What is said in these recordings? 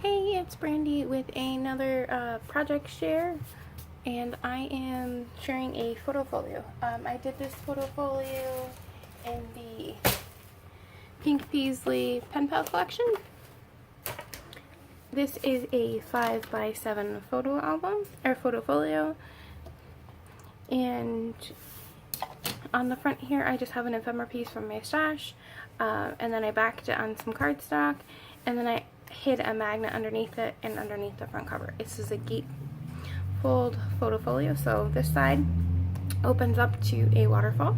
Hey, it's Brandy with another project share, and I am sharing a photofolio. I did this photofolio in the Pink Paislee pen pal collection. This is a 5x7 photo album, or photofolio, and on the front here I just have an ephemera piece from my stash, and then I backed it on some cardstock, and then I hid a magnet underneath it and underneath the front cover. This is a gatefold photofolio, so this side opens up to a waterfall,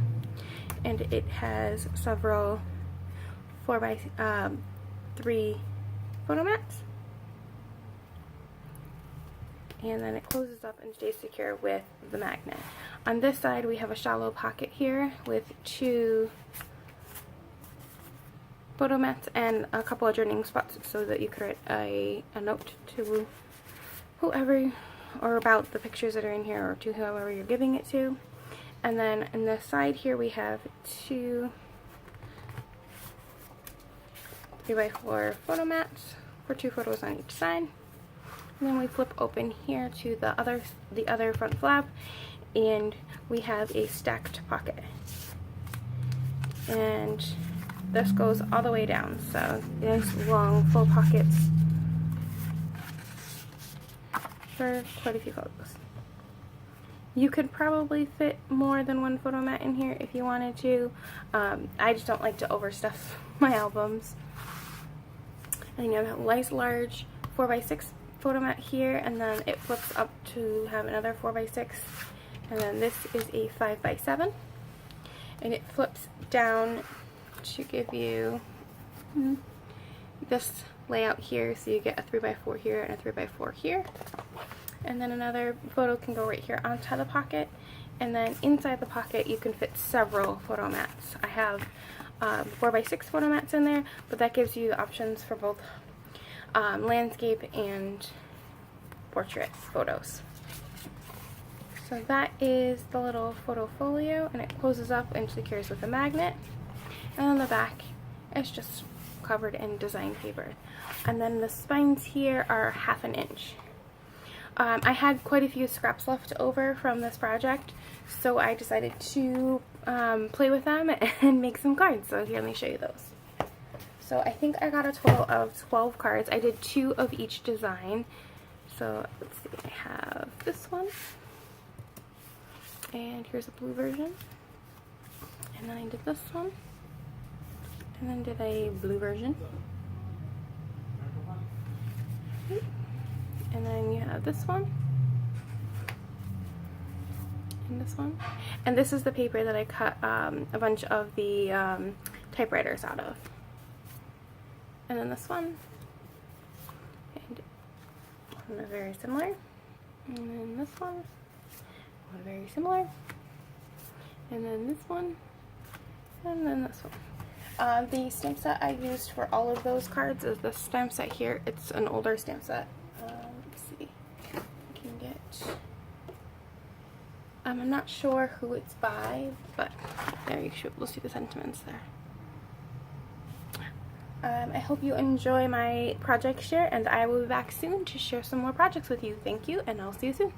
and it has several 4x3 photo mats, and then it closes up and stays secure with the magnet. On this side we have a shallow pocket here with 2 photo mats and a couple of journaling spots so that you could write a note to whoever, or about the pictures that are in here, or to whoever you're giving it to. And then in the side here we have 2 3x4 photo mats for 2 photos on each side. And then we flip open here to the other front flap, and we have a stacked pocket. And this goes all the way down, so nice long full pockets for quite a few photos. You could probably fit more than 1 photo mat in here if you wanted to. I just don't like to overstuff my albums. And you have a nice large 4x6 photo mat here, and then it flips up to have another 4x6, and then this is a 5x7, and it flips down to give you this layout here, so you get a 3x4 here and a 3x4 here, and then another photo can go right here onto the pocket, and then inside the pocket you can fit several photo mats. I have 4x6 photo mats in there, but that gives you options for both landscape and portrait photos. So that is the little photofolio, and it closes up and secures with a magnet. And on the back, it's just covered in design paper. And then the spines here are 1/2 inch. I had quite a few scraps left over from this project, so I decided to play with them and make some cards. So here, let me show you those. So I think I got a total of 12 cards. I did 2 of each design. So let's see, I have this one, and here's a blue version, and then I did this one, and then did a blue version, and then you have this one, and this one, and this is the paper that I cut a bunch of the typewriters out of, and then this one, and one very similar, and then this one very similar, and then this one, and then this one. The stamp set I used for all of those cards is this stamp set here. It's an older stamp set. Let's see, I can get, I'm not sure who it's by, but there, you should be able to see the sentiments there. I hope you enjoy my project share, and I will be back soon to share some more projects with you. Thank you, and I'll see you soon.